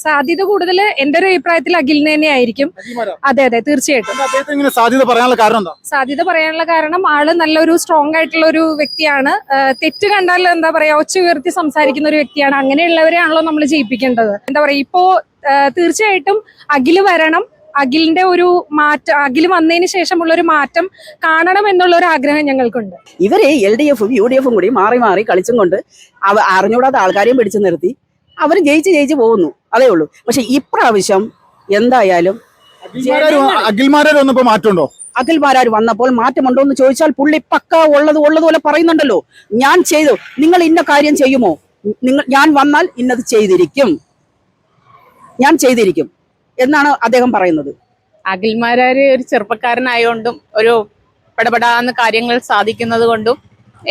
സാധ്യത കൂടുതൽ എന്റെ ഒരു അഭിപ്രായത്തിൽ അഖിലിന് തന്നെ ആയിരിക്കും. അതെ അതെ തീർച്ചയായിട്ടും. സാധ്യത പറയാനുള്ള കാരണം ആള് നല്ലൊരു സ്ട്രോങ് ആയിട്ടുള്ള ഒരു വ്യക്തിയാണ്. തെറ്റ് കണ്ടാൽ എന്താ പറയാ ഒച്ച ഉയർത്തി സംസാരിക്കുന്ന ഒരു വ്യക്തിയാണ്. അങ്ങനെയുള്ളവരെയാണല്ലോ നമ്മൾ ജയിപ്പിക്കേണ്ടത്. എന്താ പറയാ ഇപ്പോ തീർച്ചയായിട്ടും അഖില് വരണം. അഖിലിന്റെ ഒരു മാറ്റം, അഖില് വന്നതിന് ശേഷമുള്ള ഒരു മാറ്റം കാണണം എന്നുള്ള ഒരു ആഗ്രഹം ഞങ്ങൾക്കുണ്ട്. ഇവര് LDF-ഉം UDF-ഉം കൂടി മാറി മാറി കളിച്ചും കൊണ്ട് അറിഞ്ഞൂടാത്ത ആൾക്കാരെയും പിടിച്ചു നിർത്തി അവർ ജയിച്ച് പോകുന്നു, അതേ ഉള്ളൂ. പക്ഷെ ഇപ്രാവശ്യം എന്തായാലും അഖിൽമാരാർ വന്നപ്പോൾ മാറ്റമുണ്ടോ എന്ന് ചോദിച്ചാൽ പുള്ളി പക്ക ഉള്ളതുപോലെ പറയുന്നുണ്ടല്ലോ. ഞാൻ ചെയ്തു, നിങ്ങൾ ഇന്ന കാര്യം ചെയ്യുമോ, ഞാൻ വന്നാൽ ഇന്നത് ഞാൻ ചെയ്തിരിക്കും എന്നാണ് അദ്ദേഹം പറയുന്നത്. അഖിൽമാരാര് ഒരു ചെറുപ്പക്കാരനായോണ്ടും ഒരു പടപടാന്ന് കാര്യങ്ങൾ സാധിക്കുന്നത് കൊണ്ടും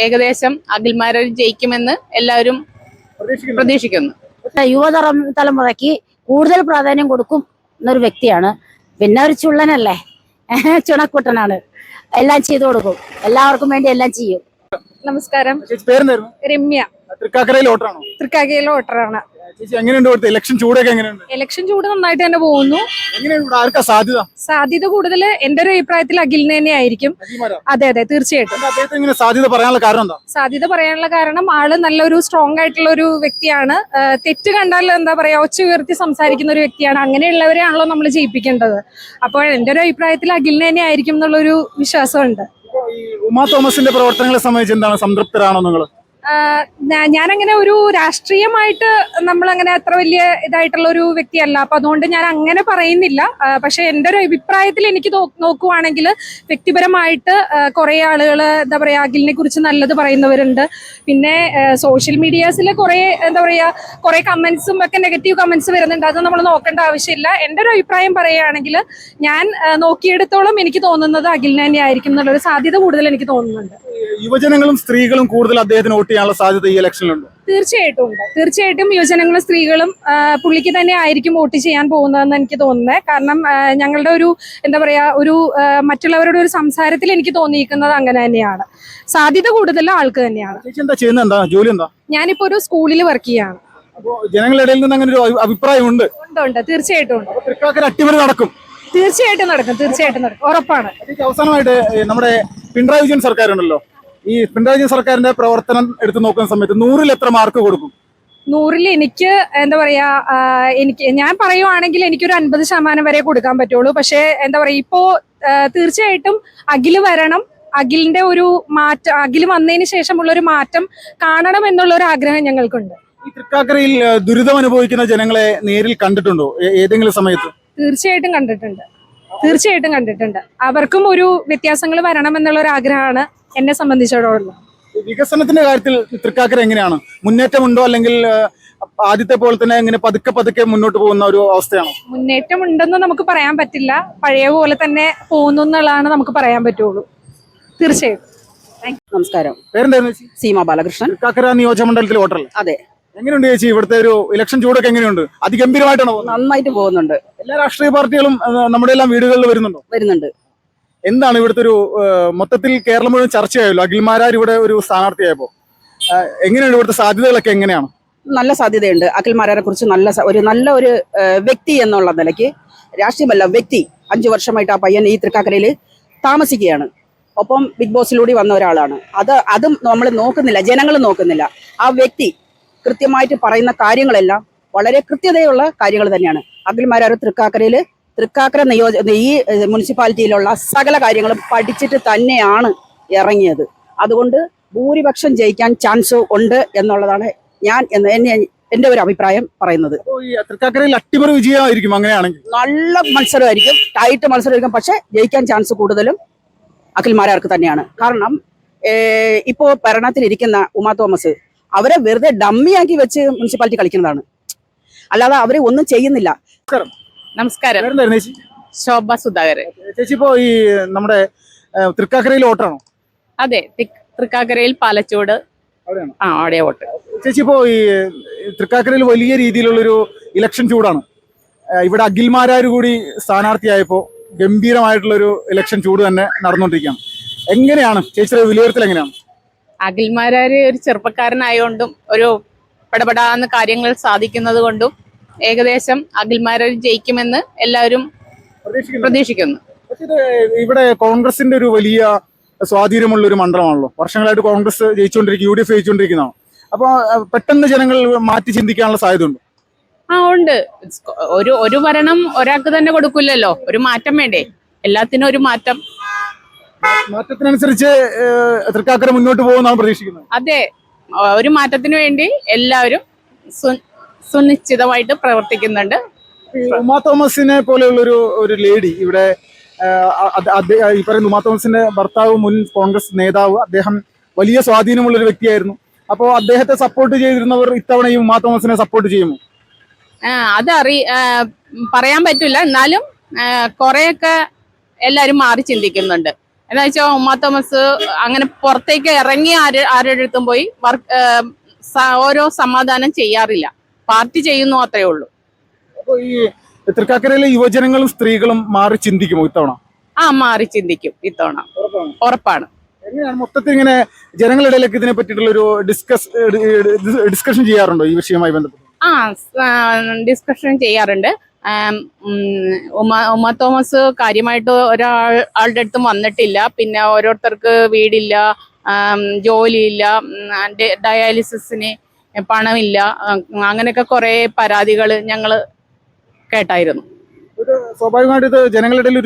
ഏകദേശം അഖിൽമാരാര് ജയിക്കുമെന്ന് എല്ലാവരും പ്രതീക്ഷിക്കുന്നു. തലമുറയ്ക്ക് കൂടുതൽ പ്രാധാന്യം കൊടുക്കും എന്നൊരു വ്യക്തിയാണ്. പിന്നെ ഒരു ചുള്ളനല്ലേ, ചുണക്കുട്ടനാണ്. എല്ലാം ചെയ്തു കൊടുക്കും, എല്ലാവർക്കും വേണ്ടി എല്ലാം ചെയ്യും. നമസ്കാരം, രമ്യ. തൃക്കാക്കരയിലെ വോട്ടറാണ്. ഇലക്ഷൻ ചൂടൊക്കെ എങ്ങനെയുണ്ട്? ഇലക്ഷൻ ചൂട് നന്നായിട്ട് തന്നെ പോകുന്നു. സാധ്യത കൂടുതൽ എന്റെ ഒരു അഭിപ്രായത്തിൽ അഖിലിന് തന്നെ ആയിരിക്കും. അതെ അതെ തീർച്ചയായിട്ടും. സാധ്യത പറയാനുള്ള കാരണം ആള് നല്ലൊരു സ്ട്രോങ് ആയിട്ടുള്ള ഒരു വ്യക്തിയാണ്. തെറ്റ് കണ്ടാൽ എന്താ പറയാ ഒച്ച ഉയർത്തി സംസാരിക്കുന്ന ഒരു വ്യക്തിയാണ്. അങ്ങനെയുള്ളവരെയാണല്ലോ നമ്മൾ ജയിപ്പിക്കേണ്ടത്. അപ്പോൾ എന്റെ ഒരു അഭിപ്രായത്തിൽ അഖിലിന് തന്നെ ആയിരിക്കും എന്നുള്ളൊരു വിശ്വാസമുണ്ട്. ഉമാ തോമസിന്റെ പ്രവർത്തനങ്ങളെ സംബന്ധിച്ച് എന്താണ്, സംതൃപ്തരാണോ നിങ്ങൾ? ഞാനങ്ങനെ ഒരു രാഷ്ട്രീയമായിട്ട് നമ്മളങ്ങനെ അത്ര വലിയ ഇതായിട്ടുള്ള ഒരു വ്യക്തിയല്ല. അപ്പൊ അതുകൊണ്ട് ഞാൻ അങ്ങനെ പറയുന്നില്ല. പക്ഷെ എൻ്റെ ഒരു അഭിപ്രായത്തിൽ എനിക്ക് നോക്കുവാണെങ്കിൽ വ്യക്തിപരമായിട്ട് കുറെ ആളുകൾ എന്താ പറയാ അഖിലിനെ കുറിച്ച് നല്ലത് പറയുന്നവരുണ്ട്. പിന്നെ സോഷ്യൽ മീഡിയാസിൽ കുറെ കമന്റ്സും ഒക്കെ നെഗറ്റീവ് കമന്റ്സ് വരുന്നുണ്ട്. അത് നമ്മൾ നോക്കേണ്ട ആവശ്യമില്ല. എൻ്റെ ഒരു അഭിപ്രായം പറയുകയാണെങ്കിൽ ഞാൻ നോക്കിയെടുത്തോളം എനിക്ക് തോന്നുന്നത് അഖിലിനെ തന്നെ ആയിരിക്കും എന്നുള്ളൊരു സാധ്യത കൂടുതൽ എനിക്ക് തോന്നുന്നുണ്ട്. യുവജനങ്ങളും സ്ത്രീകളും കൂടുതൽ അദ്ദേഹത്തിന് വോട്ട് ചെയ്യാനുള്ള സാധ്യത ഈ ഇലക്ഷനിലുണ്ട്. തീർച്ചയായിട്ടും ഉണ്ട്. തീർച്ചയായിട്ടും യുവജനങ്ങളും സ്ത്രീകളും പുള്ളിക്ക് തന്നെ ആയിരിക്കും വോട്ട് ചെയ്യാൻ പോകുന്നതെന്ന് എനിക്ക് തോന്നുന്നത്. കാരണം ഞങ്ങളുടെ ഒരു എന്താ പറയാ ഒരു മറ്റുള്ളവരുടെ ഒരു സംസാരത്തിൽ എനിക്ക് തോന്നിയിരിക്കുന്നത് അങ്ങനെ തന്നെയാണ്. സാധ്യത കൂടുതൽ ആൾക്ക് തന്നെയാണ്. ജോലി എന്താ? ഞാനിപ്പോ ഒരു സ്കൂളിൽ വർക്ക് ചെയ്യാണ്. ജനങ്ങളുടെ ഇടയിൽ നിന്ന് അങ്ങനെ ഒരു അഭിപ്രായം ഉണ്ട്. തീർച്ചയായിട്ടും ഉണ്ട്. അട്ടിമറി നടക്കും. തീർച്ചയായിട്ടും നടക്കും, ഉറപ്പാണ്. അവസാനമായിട്ട് നമ്മുടെ പിണറായി വിജയൻ സർക്കാർ ഉണ്ടല്ലോ, ഈ പിണറായി വിജയൻ സർക്കാരിന്റെ പ്രവർത്തനം എടുത്തു നോക്കുന്ന സമയത്ത് 100-ൽ എത്ര മാർക്ക് കൊടുക്കും? 100-ൽ എനിക്ക് എന്താ പറയാ ഞാൻ പറയുവാണെങ്കിൽ എനിക്കൊരു 50% വരെ കൊടുക്കാൻ പറ്റുള്ളൂ. പക്ഷെ എന്താ പറയാ ഇപ്പോ തീർച്ചയായിട്ടും അഖില് വരണം. അഖിലിന്റെ ഒരു മാറ്റം, അഖില് വന്നതിന് ശേഷമുള്ള ഒരു മാറ്റം കാണണം എന്നുള്ള ഒരു ആഗ്രഹം ഞങ്ങൾക്കുണ്ട്. ഈ തൃക്കാക്കരയിൽ ദുരിതം അനുഭവിക്കുന്ന ജനങ്ങളെ നേരിൽ കണ്ടിട്ടുണ്ടോ ഏതെങ്കിലും സമയത്ത്? തീർച്ചയായിട്ടും കണ്ടിട്ടുണ്ട്. അവർക്കും ഒരു വ്യത്യാസങ്ങൾ വരണം എന്നുള്ള ഒരു ആഗ്രഹമാണ് എന്നെ സംബന്ധിച്ചിടത്തോളം. വികസനത്തിന്റെ കാര്യത്തിൽ തൃക്കാക്കര എങ്ങനെയാണ്? മുന്നേറ്റമുണ്ടോ, അല്ലെങ്കിൽ ആദ്യത്തെ പോലെ തന്നെ ഇങ്ങനെ പതുക്കെ മുന്നോട്ട് പോകുന്ന ഒരു അവസ്ഥയാണോ? മുന്നേറ്റം ഉണ്ടെന്ന് നമുക്ക് പറയാൻ പറ്റില്ല. പഴയ പോലെ തന്നെ പോകുന്നു എന്നുള്ളതാണ് നമുക്ക് പറയാൻ പറ്റുള്ളൂ. തീർച്ചയായിട്ടും. നമസ്കാരം. പേരെന്തായിരുന്നു? സീമ ബാലകൃഷ്ണൻ. തൃക്കാക്കര നിയോജകമണ്ഡലത്തിൽ വോട്ടറല്ലേ? അതെ. എങ്ങനെയുണ്ട് ചേച്ചി ഇവിടുത്തെ ഒരു ഇലക്ഷൻ ചൂടൊക്കെ എങ്ങനെയുണ്ട്? അതിഗംഭീരമായിട്ടാണോ? നന്നായിട്ട് പോകുന്നുണ്ട്. എല്ലാ രാഷ്ട്രീയ പാർട്ടികളും നമ്മുടെ എല്ലാം വീടുകളിൽ വരുന്നുണ്ട്. എന്താണ് ഇവിടുത്തെ ഒരു മൊത്തത്തിൽ കേരളം മുഴുവൻ ചർച്ചയായല്ലോ അഖിൽമാരാർ ഇവിടെ ഒരു സ്ഥാനാർത്ഥിയായപ്പോ, എങ്ങനെയാണ് ഇവിടുത്തെ സാധ്യതകളൊക്കെ എങ്ങനെയാണ്? നല്ല സാധ്യതയുണ്ട്. അഖിൽമാരാരെ കുറിച്ച് നല്ല ഒരു വ്യക്തി എന്നുള്ള നിലയ്ക്ക്, രാഷ്ട്രീയമല്ല വ്യക്തി. 5 വർഷമായിട്ട് ആ പയ്യൻ ഈ തൃക്കാക്കരയിൽ താമസിക്കുകയാണ്. ഒപ്പം ബിഗ് ബോസിലൂടെ വന്ന ഒരാളാണ്. അതും നമ്മൾ നോക്കുന്നില്ല, ജനങ്ങൾ നോക്കുന്നില്ല. ആ വ്യക്തി കൃത്യമായിട്ട് പറയുന്ന കാര്യങ്ങളെല്ലാം വളരെ കൃത്യതയുള്ള കാര്യങ്ങൾ തന്നെയാണ്. അഖിൽമാരാർ തൃക്കാക്കര ഈ മുനിസിപ്പാലിറ്റിയിലുള്ള സകല കാര്യങ്ങളും പഠിച്ചിട്ട് തന്നെയാണ് ഇറങ്ങിയത്. അതുകൊണ്ട് ഭൂരിപക്ഷം ജയിക്കാൻ ചാൻസ് ഉണ്ട് എന്നുള്ളതാണ് എന്റെ ഒരു അഭിപ്രായം പറയുന്നത്. തൃക്കാക്കരയിൽ അട്ടിമറി വിജയമായിരിക്കും അങ്ങനെയാണെങ്കിൽ. നല്ല മത്സരമായിരിക്കും, ടൈറ്റ് മത്സരമായിരിക്കും. പക്ഷെ ജയിക്കാൻ ചാൻസ് കൂടുതലും അഖിൽമാരാർക്ക് തന്നെയാണ്. കാരണം ഇപ്പോ ഭരണത്തിലിരിക്കുന്ന ഉമാ തോമസ് അവരെ വെറുതെ ഡമ്മിയാക്കി വെച്ച് മുനിസിപ്പാലിറ്റി കളിക്കുന്നതാണ്, അല്ലാതെ അവരെ ഒന്നും ചെയ്യുന്നില്ല. നമസ്കാരം. ശോഭ സുധാകരൻ. ചേച്ചി ഇപ്പോ ഈ നമ്മുടെ തൃക്കാക്കരയിൽ വോട്ടാണോ? അതെ, തൃക്കാക്കരയിൽ പാലച്ചോട് അവിടെ വോട്ട്. ചേച്ചി ഇപ്പോ ഈ തൃക്കാക്കരയിൽ വലിയ രീതിയിലുള്ളൊരു ഇലക്ഷൻ ചൂടാണ്. ഇവിടെ അഖിൽമാരാർ കൂടി സ്ഥാനാർത്ഥിയായപ്പോ ഗംഭീരമായിട്ടുള്ളൊരു ഇലക്ഷൻ ചൂട് തന്നെ നടന്നുകൊണ്ടിരിക്കുകയാണ്. എങ്ങനെയാണ് ചേച്ചിയുടെ വിലയിരുത്തൽ? എങ്ങനെയാണ്? അഖിൽമാരാര് ഒരു ചെറുപ്പക്കാരനായോണ്ടും ഒരു പെടപെടാന്ന് കാര്യങ്ങൾ സാധിക്കുന്നത് കൊണ്ടും ഏകദേശം അഖിൽമാരാർ ജയിക്കുമെന്ന് എല്ലാവരും പ്രതീക്ഷിക്കുന്നു. പക്ഷേ ഇത് ഇവിടെ കോൺഗ്രസിന്റെ ഒരു വലിയ സ്വാധീനമുള്ള ഒരു മണ്ഡലമാണല്ലോ. വർഷങ്ങളായിട്ട് കോൺഗ്രസ് ജയിച്ചുകൊണ്ടിരിക്കും, UDF ജയിച്ചുകൊണ്ടിരിക്കുന്നതാണ്. അപ്പോൾ പെട്ടെന്ന് ജനങ്ങൾ മാറ്റി ചിന്തിക്കാനുള്ള സാധ്യതയുണ്ട്. ഉണ്ട്. ഒരു ഭരണം ഒരാൾക്ക് തന്നെ കൊടുക്കില്ലല്ലോ, ഒരു മാറ്റം വേണ്ടേ, എല്ലാത്തിനും ഒരു മാറ്റം. മാറ്റത്തിനനുസരിച്ച് തൃക്കാക്കര മുന്നോട്ട് പോകുമെന്നാണ് പ്രതീക്ഷിക്കുന്നത്. അതെ, ഒരു മാറ്റത്തിന് വേണ്ടി എല്ലാവരും സുനിശ്ചിതമായിട്ട് പ്രവർത്തിക്കുന്നുണ്ട്. ഉമാ തോമസിനെ പോലെയുള്ള ഒരു ലേഡി ഇവിടെ, ഈ പറയുന്ന ഉമാ തോമസിന്റെ ഭർത്താവ് മുൻ കോൺഗ്രസ് നേതാവ്, അദ്ദേഹം വലിയ സ്വാധീനമുള്ള ഒരു വ്യക്തിയായിരുന്നു. അപ്പോൾ അദ്ദേഹത്തെ സപ്പോർട്ട് ചെയ്തിരുന്നവർ ഇത്തവണ ഈ ഉമാ തോമസിനെ സപ്പോർട്ട് ചെയ്യുമോ? പറയാൻ പറ്റില്ല. എന്നാലും കുറെയൊക്കെ എല്ലാരും മാറി ചിന്തിക്കുന്നുണ്ട്. എന്താ വെച്ചാൽ ഉമാ തോമസ് അങ്ങനെ പുറത്തേക്ക് ഇറങ്ങി ആരുടെ അടുത്തും പോയി ഓരോ സമാധാനം ചെയ്യാറില്ല, പാർട്ടി ചെയ്യുന്നു, അത്രേ ഉള്ളൂ. അപ്പൊ ഈ തൃക്കാക്കരയിലെ യുവജനങ്ങളും സ്ത്രീകളും മാറി ചിന്തിക്കുമോ ഇത്തവണ? മാറി ചിന്തിക്കും ഇത്തവണ, ഉറപ്പാണ്. എങ്ങനെയാണ് മൊത്തത്തിൽ ഇങ്ങനെ ജനങ്ങളിടയിലേക്ക് ഇതിനെ പറ്റിയിട്ടുള്ള ഒരു ഡിസ്കഷൻ ചെയ്യാറുണ്ടോ ഈ വിഷയവുമായി ബന്ധപ്പെട്ട്? ഡിസ്കഷൻ ചെയ്യാറുണ്ട്. ഉമാ തോമസ് കാര്യമായിട്ട് ഒരാളുടെ അടുത്തും വന്നിട്ടില്ല. പിന്നെ ഓരോരുത്തർക്ക് വീടില്ല, ജോലിയില്ല, ഡയാലിസിസിന് പണമില്ല, അങ്ങനെയൊക്കെ കുറെ പരാതികൾ ഞങ്ങൾ കേട്ടായിരുന്നു. സ്വാഭാവികമായിട്ട് ഇത് ജനങ്ങളുടെ ഇടയിൽ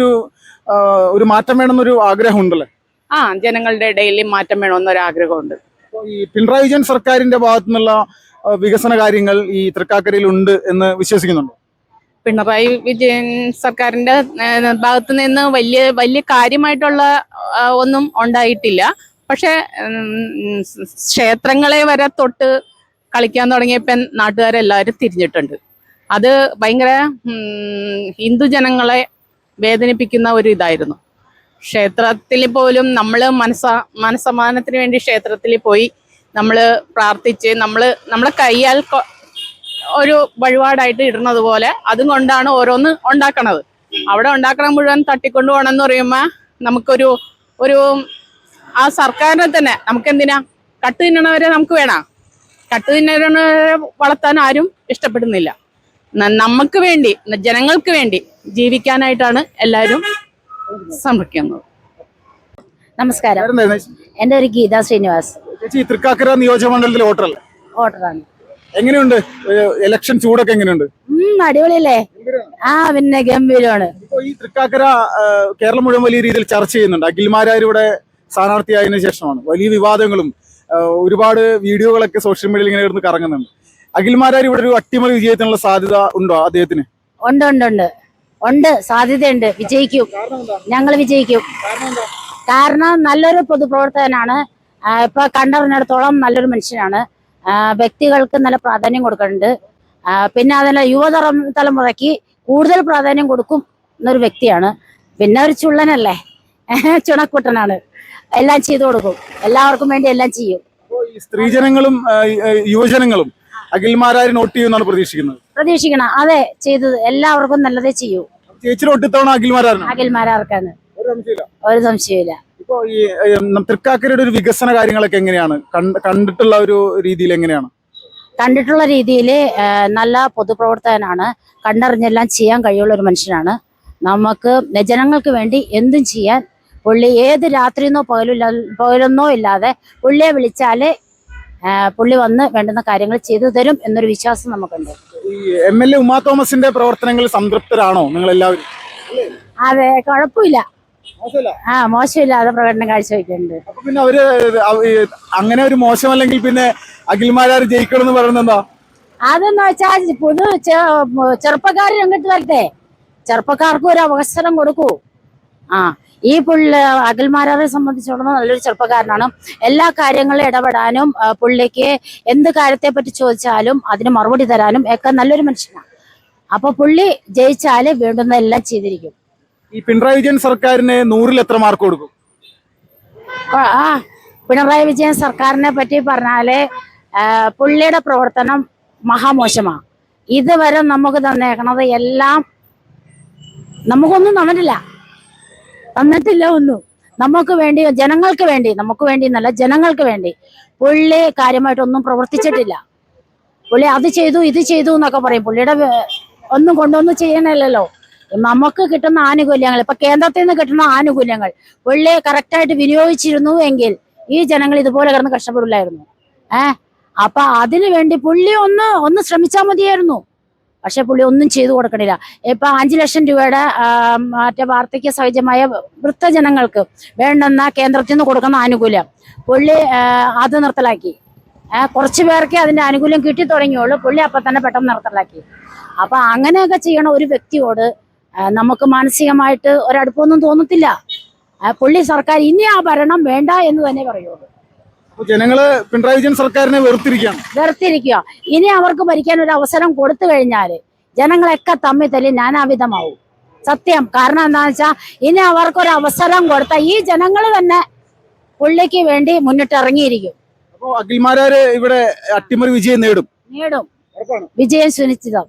ഒരു മാറ്റം വേണമെന്നൊരു ആഗ്രഹം ഉണ്ടല്ലേ? ജനങ്ങളുടെ ഇടയിൽ മാറ്റം വേണമെന്നൊരു ആഗ്രഹമുണ്ട്. ഈ പിണറായി വിജയൻ സർക്കാരിന്റെ ഭാഗത്തു നിന്നുള്ള വികസന കാര്യങ്ങൾ ഈ തൃക്കാക്കരയിൽ ഉണ്ട് എന്ന് വിശ്വസിക്കുന്നുണ്ടോ? പിണറായി വിജയൻ സർക്കാരിന്റെ ഭാഗത്തു നിന്ന് വലിയ കാര്യമായിട്ടുള്ള ഒന്നും ഉണ്ടായിട്ടില്ല. പക്ഷെ ക്ഷേത്രങ്ങളെ വരെ തൊട്ട് കളിക്കാൻ തുടങ്ങിയപ്പോൾ നാട്ടുകാരെല്ലാവരും തിരിഞ്ഞിട്ടുണ്ട്. അത് ഭയങ്കര ഹിന്ദുജനങ്ങളെ വേദനിപ്പിക്കുന്ന ഒരു ഇതായിരുന്നു. ക്ഷേത്രത്തിൽ പോലും നമ്മൾ മനസ്സമാധാനത്തിന് വേണ്ടി ക്ഷേത്രത്തിൽ പോയി നമ്മൾ പ്രാർത്ഥിച്ച് നമ്മളെ കയ്യാൽ ഒരു വഴിപാടായിട്ട് ഇടുന്നത് പോലെ അതും കൊണ്ടാണ് ഓരോന്ന് ഉണ്ടാക്കണത്. അവിടെ ഉണ്ടാക്കണ മുഴുവൻ തട്ടിക്കൊണ്ടു പോകണമെന്ന് പറയുമ്പോൾ നമുക്കൊരു ആ സർക്കാരിനെ തന്നെ നമുക്കെന്തിനാ കട്ട് തിന്നണവരെ നമുക്ക് വേണം. കട്ട് തിന്നവരെ വളർത്താൻ ആരും ഇഷ്ടപ്പെടുന്നില്ല. നമുക്ക് വേണ്ടി, ജനങ്ങൾക്ക് വേണ്ടി ജീവിക്കാനായിട്ടാണ് എല്ലാവരും ശ്രമിക്കുന്നത്. നമസ്കാരം, എൻ്റെ ഒരു ഗീത ശ്രീനിവാസ്. ചേച്ചി തൃക്കാക്കര നിയോജകമണ്ഡലത്തിലെ വോട്ടറല്ലേ? വോട്ടറാണ്. എങ്ങനെയുണ്ട് ഇലക്ഷൻ ചൂടൊക്കെ എങ്ങനെയുണ്ട്? അടിപൊളിയല്ലേ? പിന്നെ ഗംഭീരമാണ്. ഇപ്പൊ ഈ തൃക്കാക്കര കേരളം മുഴുവൻ വലിയ രീതിയിൽ ചർച്ച ചെയ്യുന്നുണ്ട്. അഖിൽമാരാർ ഇവിടെ സ്ഥാനാർത്ഥിയായതിനു ശേഷമാണ് വലിയ വിവാദങ്ങളും ഒരുപാട് വീഡിയോകളൊക്കെ സോഷ്യൽ മീഡിയയിൽ ഇങ്ങനെ ഇരുന്ന് കറങ്ങുന്നുണ്ട്. അഖിൽമാരാർ ഇവിടെ ഒരു അട്ടിമറി വിജയത്തിനുള്ള സാധ്യത ഉണ്ടോ അദ്ദേഹത്തിന്? ഉണ്ട്, സാധ്യതയുണ്ട്. വിജയിക്കും, ഞങ്ങൾ വിജയിക്കും. കാരണം നല്ലൊരു പൊതുപ്രവർത്തകനാണ്. ഇപ്പൊ കണ്ടറിഞ്ഞിടത്തോളം നല്ലൊരു മനുഷ്യനാണ്. വ്യക്തികൾക്ക് നല്ല പ്രാധാന്യം കൊടുക്കുന്നുണ്ട്. പിന്നെ അതിന് തലമുറയ്ക്ക് കൂടുതൽ പ്രാധാന്യം കൊടുക്കും എന്നൊരു വ്യക്തിയാണ്. പിന്നെ ഒരു ചുള്ളനല്ലേ, ചുണക്കുട്ടനാണ്. എല്ലാം ചെയ്തു കൊടുക്കും, എല്ലാവർക്കും വേണ്ടി എല്ലാം ചെയ്യും. സ്ത്രീജനങ്ങളും യുവജനങ്ങളും അഖിൽമാരാർ നോട്ട് ചെയ്യുമെന്നാണ് പ്രതീക്ഷിക്കണം. അതെ, ചെയ്തത് എല്ലാവർക്കും നല്ലതേ ചെയ്യൂ. അഖിൽമാരാർക്കാണ്, ഒരു സംശയമില്ല. ഇപ്പൊ ഈ തൃക്കാക്കരയുടെ ഒരു വികസന കാര്യങ്ങളൊക്കെ എങ്ങനെയാണ് കണ്ടിട്ടുള്ള ഒരു രീതിയിൽ എങ്ങനെയാണ്? കണ്ടിട്ടുള്ള രീതിയിൽ നല്ല പൊതുപ്രവർത്തകനാണ്. കണ്ടറിഞ്ഞെല്ലാം ചെയ്യാൻ കഴിയുള്ള ഒരു മനുഷ്യനാണ്. നമുക്ക് ജനങ്ങൾക്ക് വേണ്ടി എന്തും ചെയ്യാൻ പുള്ളി ഏത് രാത്രിയെന്നോ പകലെന്നോ ഇല്ലാതെ പുള്ളിയെ വിളിച്ചാല് പുള്ളി വന്ന് വേണ്ടുന്ന കാര്യങ്ങൾ ചെയ്തു തരും എന്നൊരു വിശ്വാസം നമുക്കുണ്ട്. ഈ MLA ഉമാ തോമസിന്റെ പ്രവർത്തനങ്ങളിൽ സംതൃപ്തരാണോ നിങ്ങൾ എല്ലാവരും? അതെ, കുഴപ്പമില്ല. മോശമില്ലാതെ പ്രകടനം കാഴ്ചവെക്കുന്നുണ്ട്. അപ്പൊ പിന്നെ അവര് അങ്ങനെ ഒരു മോശമല്ലെങ്കിൽ പിന്നെ അഖിൽമാരാർ ജയിക്കണം എന്ന് പറയുന്നത് എന്താ? അതെന്ന് വെച്ചാൽ ചെറുപ്പക്കാർ രംഗത്ത് വരട്ടെ, ചെറുപ്പക്കാർക്ക് ഒരു അവസരം കൊടുക്കൂ. ഈ അഖിൽമാരാറെ സംബന്ധിച്ചിടത്തോളം നല്ലൊരു ചെറുപ്പക്കാരനാണ്. എല്ലാ കാര്യങ്ങളും ഇടപെടാനും പുള്ളിക്ക് എന്ത് കാര്യത്തെ പറ്റി ചോദിച്ചാലും അതിന് മറുപടി തരാനും ഒക്കെ നല്ലൊരു മനുഷ്യനാണ്. അപ്പൊ പുള്ളി ജയിച്ചാല് വേണ്ടുന്ന എല്ലാം ചെയ്തിരിക്കും. ഈ പിണറായി വിജയൻ സർക്കാരിന് 100-ൽ എത്ര മാർക്ക് കൊടുക്കും? പിണറായി വിജയൻ സർക്കാരിനെ പറ്റി പറഞ്ഞാല് പുള്ളിയുടെ പ്രവർത്തനം മഹാമോശമാണ്. ഇതുവരെ നമുക്ക് തന്നേക്കണത് എല്ലാം നമുക്കൊന്നും തന്നിട്ടില്ല ഒന്നും. നമുക്ക് വേണ്ടി, ജനങ്ങൾക്ക് വേണ്ടി, നമുക്ക് വേണ്ടി എന്നല്ല, ജനങ്ങൾക്ക് വേണ്ടി പുള്ളി കാര്യമായിട്ടൊന്നും പ്രവർത്തിച്ചിട്ടില്ല. പുള്ളി അത് ചെയ്തു ഇത് ചെയ്തു എന്നൊക്കെ പറയും. പുള്ളിയുടെ ഒന്നും കൊണ്ടൊന്നും ചെയ്യണല്ലോ. നമുക്ക് കിട്ടുന്ന ആനുകൂല്യങ്ങൾ, ഇപ്പൊ കേന്ദ്രത്തിൽ നിന്ന് കിട്ടുന്ന ആനുകൂല്യങ്ങൾ പുള്ളി കറക്റ്റായിട്ട് വിനിയോഗിച്ചിരുന്നു എങ്കിൽ ഈ ജനങ്ങൾ ഇതുപോലെ കിടന്ന് കഷ്ടപ്പെടില്ലായിരുന്നു. അപ്പൊ അതിനു വേണ്ടി പുള്ളി ഒന്ന് ശ്രമിച്ചാൽ മതിയായിരുന്നു. പക്ഷെ പുള്ളി ഒന്നും ചെയ്തു കൊടുക്കണില്ല. ഇപ്പൊ 5 ലക്ഷം രൂപയുടെ മറ്റേ വാർദ്ധക്യ സഹജമായ വൃദ്ധജനങ്ങൾക്ക് വേണ്ടുന്ന കേന്ദ്രത്തിൽ നിന്ന് കൊടുക്കുന്ന ആനുകൂല്യം പുള്ളി അത് നിർത്തലാക്കി. കുറച്ചു പേർക്ക് അതിന്റെ ആനുകൂല്യം കിട്ടി തുടങ്ങിയുള്ളൂ. പുള്ളി അപ്പൊ തന്നെ പെട്ടെന്ന് നിർത്തലാക്കി. അപ്പൊ അങ്ങനെയൊക്കെ ചെയ്യണ ഒരു വ്യക്തിയോട് നമുക്ക് മാനസികമായിട്ട് ഒരടുപ്പൊന്നും തോന്നത്തില്ല. പുള്ളി സർക്കാർ ഇനി ആ ഭരണം വേണ്ട എന്ന് തന്നെ പറയുള്ളൂ. ജനങ്ങള് പിണറായി വിജയൻ സർക്കാരിനെ വെറുത്തിരിക്കുക. ഇനി അവർക്ക് ഭരിക്കാൻ ഒരു അവസരം കൊടുത്തു കഴിഞ്ഞാല് ജനങ്ങളൊക്കെ തമ്മിൽ തല്ലി നാനാവിധമാവും. സത്യം. കാരണം എന്താണെന്ന് വെച്ചാൽ ഇനി അവർക്കൊരു അവസരം കൊടുത്താൽ ഈ ജനങ്ങൾ തന്നെ പുള്ളിക്ക് വേണ്ടി മുന്നിട്ട് ഇറങ്ങിയിരിക്കും. അപ്പൊ അഖിൽമാരാര് ഇവിടെ അട്ടിമറി വിജയം നേടും. വിജയം സുനിശ്ചിതം.